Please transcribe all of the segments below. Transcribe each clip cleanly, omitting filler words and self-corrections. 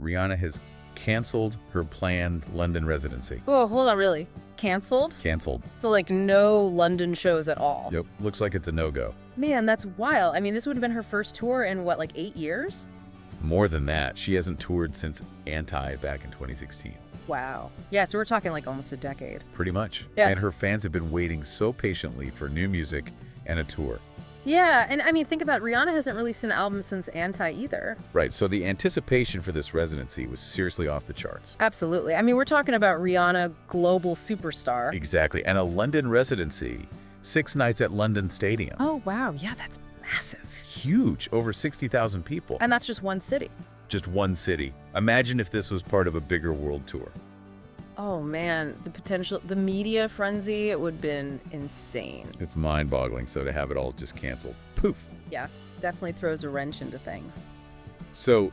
Rihanna has canceled her planned London residency. Oh, hold on, really? Canceled? Canceled. So, like, no London shows at all? Yep, looks like it's a no-go. Man, that's wild. I mean, this would have been her first tour in, what, like 8 years? More than that, she hasn't toured since Anti back in 2016. Wow. Yeah, so we're talking like almost a decade. Pretty much. Yeah. And her fans have been waiting so patiently for new music and a tour. Yeah, and I mean, think about it, Rihanna hasn't released an album since Anti either. Right, so the anticipation for this residency was seriously off the charts. Absolutely. I mean, we're talking about Rihanna, global superstar. Exactly, and a London residency, 6 nights at London Stadium. Oh, wow. Yeah, that's massive. Huge, over 60,000 people. And that's just one city. Just one city. Imagine if this was part of a bigger world tour. Oh, man. The potential, the media frenzy, it would have been insane. It's mind-boggling, so to have it all just canceled. Poof. Yeah, definitely throws a wrench into things. So,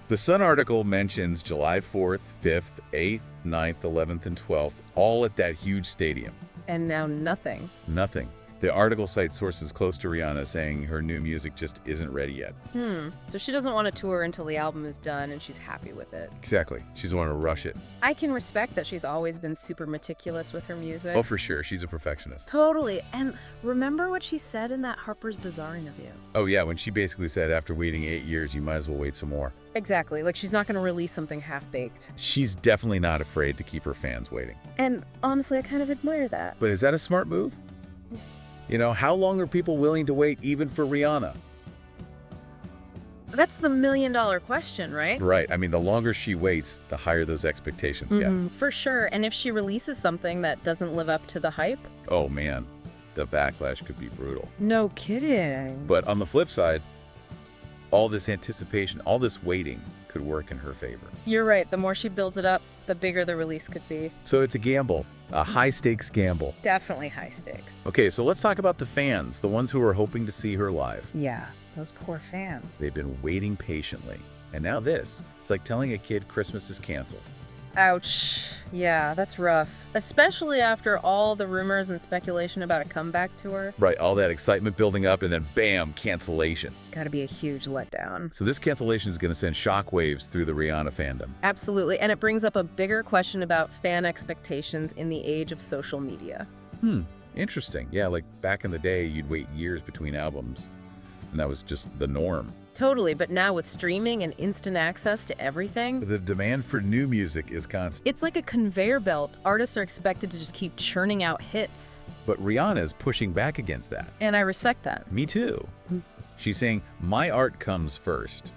the Sun article mentions July 4th, 5th, 8th, 9th, 11th, and 12th, all at that huge stadium. And now nothing. Nothing. The article cites sources close to Rihanna saying her new music just isn't ready yet. So she doesn't want to tour until the album is done and she's happy with it. Exactly. She doesn't want to rush it. I can respect that she's always been super meticulous with her music. Oh, for sure. She's a perfectionist. Totally. And remember what she said in that Harper's Bazaar interview? Oh, yeah. When she basically said after waiting 8 years, you might as well wait some more. Exactly. Like, she's not going to release something half-baked. She's definitely not afraid to keep her fans waiting. And honestly, I kind of admire that. But is that a smart move? You know, how long are people willing to wait even for Rihanna? That's the million-dollar question, right? Right. I mean, the longer she waits, the higher those expectations get. For sure. And if she releases something that doesn't live up to the hype? Oh, man. The backlash could be brutal. No kidding. But on the flip side, all this anticipation, all this waiting could work in her favor. You're right. The more she builds it up, the bigger the release could be. So it's a gamble, a high-stakes gamble. Definitely high stakes. Okay, so let's talk about the fans, the ones who are hoping to see her live. Yeah, those poor fans. They've been waiting patiently. And now this. It's like telling a kid Christmas is canceled. Ouch. Yeah, that's rough. Especially after all the rumors and speculation about a comeback tour. Right, all that excitement building up and then bam, cancellation. Gotta be a huge letdown. So this cancellation is going to send shockwaves through the Rihanna fandom. Absolutely. And it brings up a bigger question about fan expectations in the age of social media. Interesting. Yeah, like back in the day, you'd wait years between albums, and that was just the norm. Totally, but now with streaming and instant access to everything, The demand for new music is constant. it's like a conveyor belt. Artists are expected to just keep churning out hits. But Rihanna is pushing back against that. And I respect that. Me too. She's saying, my art comes first.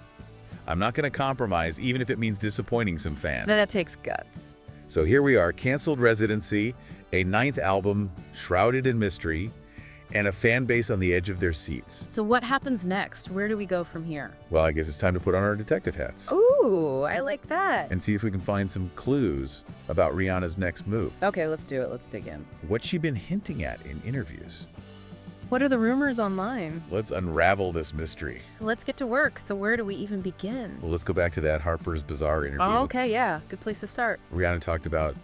I'm not going to compromise, even if it means disappointing some fans. Then that takes guts. So here we are, canceled residency, a 9th album shrouded in mystery, and a fan base on the edge of their seats. So what happens next? Where do we go from here? Well, I guess it's time to put on our detective hats Ooh, I like that. and see if we can find some clues about Rihanna's next move. Okay, let's do it. Let's dig in. What's she been hinting at in interviews? What are the rumors online? Let's unravel this mystery. Let's get to work. So where do we even begin? Well, let's go back to that Harper's Bazaar interview. Oh, okay, yeah. Good place to start. Rihanna talked about,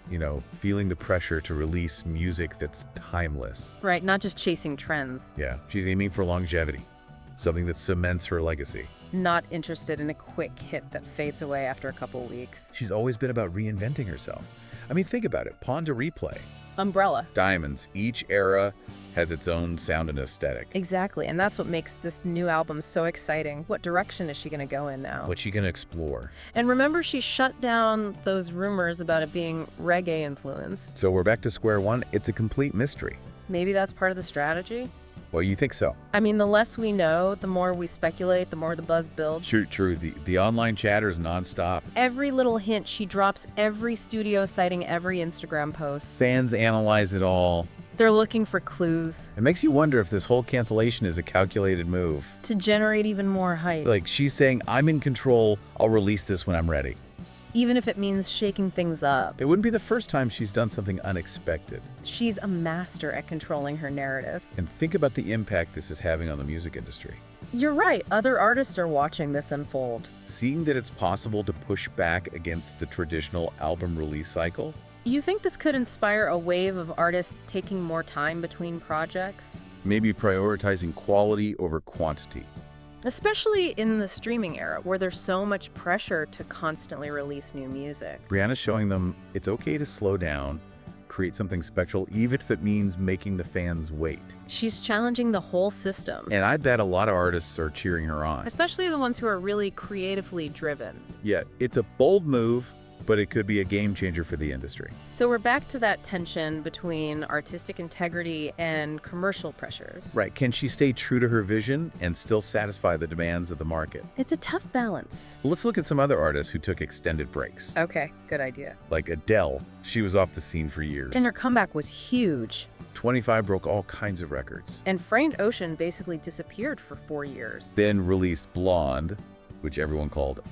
feeling the pressure to release music that's timeless. Right, not just chasing trends. Yeah, she's aiming for longevity, something that cements her legacy. Not interested in a quick hit that fades away after a couple weeks. She's always been about reinventing herself. I mean, think about it. Pawn to replay. Umbrella. Diamonds. Each era has its own sound and aesthetic. Exactly, and that's what makes this new album so exciting. What direction is she going to go in now? What's she going to explore? And remember, she shut down those rumors about it being reggae influenced. So we're back to square one. It's a complete mystery. Maybe that's part of the strategy? Well, you think so? I mean, the less we know, the more we speculate, the more the buzz builds. True. The online chatter is nonstop. Every little hint she drops, every studio citing every Instagram post. Fans analyze it all. They're looking for clues It makes you wonder if this whole cancellation is a calculated move. to generate even more hype, Like she's saying, I'm in control. I'll release this when I'm ready. even if it means shaking things up. It wouldn't be the first time she's done something unexpected. She's a master at controlling her narrative. And think about the impact this is having on the music industry. You're right, other artists are watching this unfold. Seeing that it's possible to push back against the traditional album release cycle, You think this could inspire a wave of artists taking more time between projects? maybe prioritizing quality over quantity. Especially in the streaming era, where there's so much pressure to constantly release new music. Rihanna's showing them it's okay to slow down, create something special, even if it means making the fans wait. She's challenging the whole system. And I bet a lot of artists are cheering her on. Especially the ones who are really creatively driven. Yeah, it's a bold move, but it could be a game changer for the industry. So we're back to that tension between artistic integrity and commercial pressures. Right, can she stay true to her vision and still satisfy the demands of the market? It's a tough balance. Let's look at some other artists who took extended breaks. Okay, good idea. Like Adele, she was off the scene for years. And her comeback was huge. 25 broke all kinds of records. And Framed Ocean basically disappeared for 4 years. Then released Blonde, which everyone called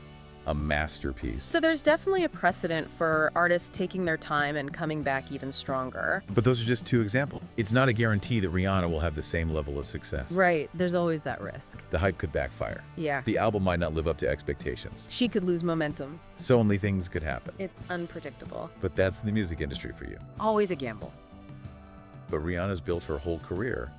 a masterpiece. So there's definitely a precedent for artists taking their time and coming back even stronger. But those are just two examples. It's not a guarantee that Rihanna will have the same level of success. Right, there's always that risk. The hype could backfire. Yeah. The album might not live up to expectations. She could lose momentum. So many things could happen. It's unpredictable. But that's the music industry for you. Always a gamble. But Rihanna's built her whole career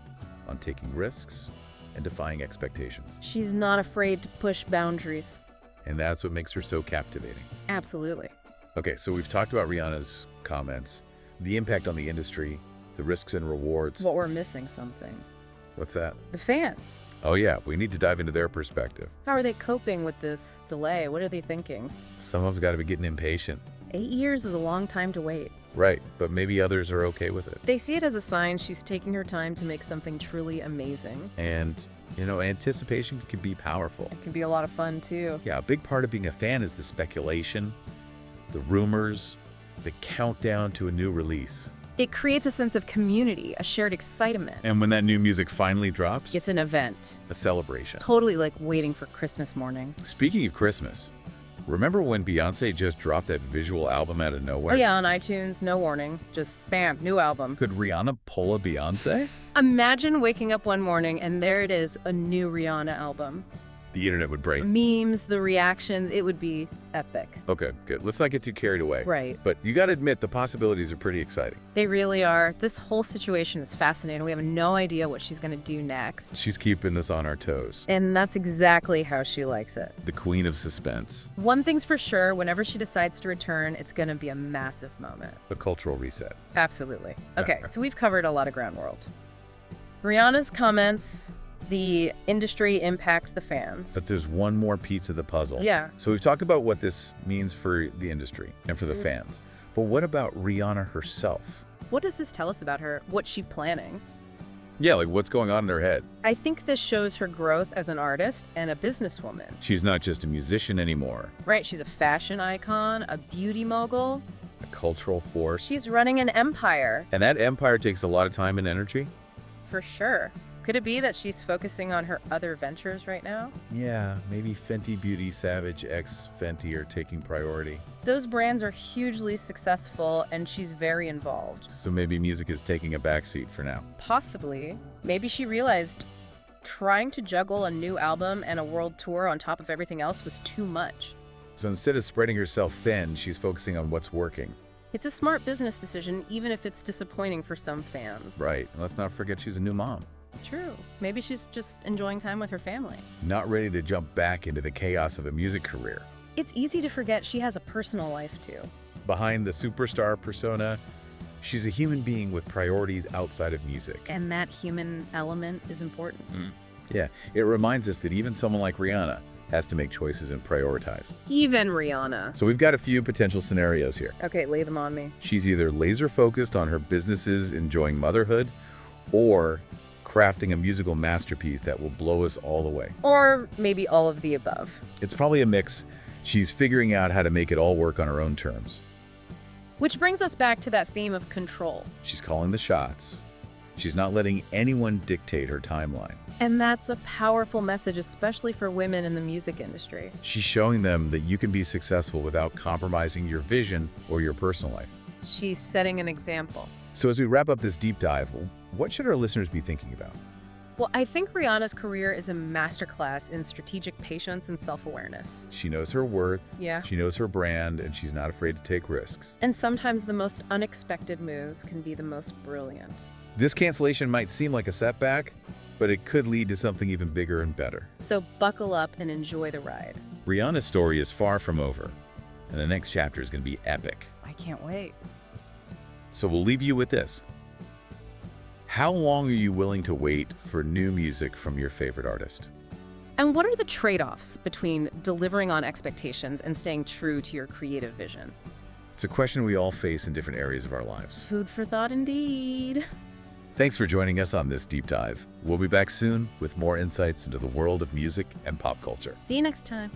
on taking risks and defying expectations. She's not afraid to push boundaries. And that's what makes her so captivating. Absolutely. Okay, so we've talked about Rihanna's comments, the impact on the industry, the risks and rewards. But we're missing something. What's that? The fans. Oh yeah, we need to dive into their perspective. How are they coping with this delay? What are they thinking? Some of them's got to be getting impatient. 8 years is a long time to wait. Right, but maybe others are okay with it. They see it as a sign she's taking her time to make something truly amazing. And, anticipation can be powerful. It can be a lot of fun, too. Yeah, a big part of being a fan is the speculation, the rumors, the countdown to a new release. It creates a sense of community, a shared excitement. And when that new music finally drops, It's an event. a celebration. Totally like waiting for Christmas morning. Speaking of Christmas, remember when Beyoncé just dropped that visual album out of nowhere? Oh yeah, on iTunes, no warning. Just bam, new album. Could Rihanna pull a Beyoncé? Imagine waking up one morning and there it is, a new Rihanna album. The internet would break. Memes, the reactions, it would be epic. Okay, good. Let's not get too carried away. Right. But you got to admit, the possibilities are pretty exciting. They really are. This whole situation is fascinating. We have no idea what she's going to do next. She's keeping us on our toes. And that's exactly how she likes it. The queen of suspense. One thing's for sure, whenever she decides to return, it's going to be a massive moment. A cultural reset. Absolutely. Okay, so we've covered a lot of ground world. Rihanna's comments, the industry impact the fans. But there's one more piece of the puzzle. Yeah. So we've talked about what this means for the industry and for the fans. But what about Rihanna herself? What does this tell us about her? What's she planning? Yeah, like what's going on in her head? I think this shows her growth as an artist and a businesswoman. She's not just a musician anymore. Right, she's a fashion icon, a beauty mogul. A cultural force. She's running an empire. And that empire takes a lot of time and energy. For sure. Could it be that she's focusing on her other ventures right now? Yeah, maybe Fenty Beauty, Savage X Fenty are taking priority. Those brands are hugely successful and she's very involved. So maybe music is taking a backseat for now. Possibly. Maybe she realized trying to juggle a new album and a world tour on top of everything else was too much. So instead of spreading herself thin, she's focusing on what's working. It's a smart business decision, even if it's disappointing for some fans. Right. And let's not forget she's a new mom. True. Maybe she's just enjoying time with her family. Not ready to jump back into the chaos of a music career. It's easy to forget she has a personal life, too. Behind the superstar persona, she's a human being with priorities outside of music. And that human element is important. Yeah, it reminds us that even someone like Rihanna has to make choices and prioritize. Even Rihanna. So we've got a few potential scenarios here. Okay, lay them on me. She's either laser focused on her businesses enjoying motherhood or crafting a musical masterpiece that will blow us all away. Or maybe all of the above. It's probably a mix. She's figuring out how to make it all work on her own terms. Which brings us back to that theme of control. She's calling the shots. She's not letting anyone dictate her timeline. And that's a powerful message, especially for women in the music industry. She's showing them that you can be successful without compromising your vision or your personal life. She's setting an example. So as we wrap up this deep dive, what should our listeners be thinking about? Well, I think Rihanna's career is a masterclass in strategic patience and self-awareness. She knows her worth, Yeah. she knows her brand, and she's not afraid to take risks. And sometimes the most unexpected moves can be the most brilliant. This cancellation might seem like a setback, but it could lead to something even bigger and better. So buckle up and enjoy the ride. Rihanna's story is far from over, and the next chapter is going to be epic. I can't wait. So we'll leave you with this. How long are you willing to wait for new music from your favorite artist? And what are the trade-offs between delivering on expectations and staying true to your creative vision? It's a question we all face in different areas of our lives. Food for thought indeed. Thanks for joining us on this deep dive. We'll be back soon with more insights into the world of music and pop culture. See you next time.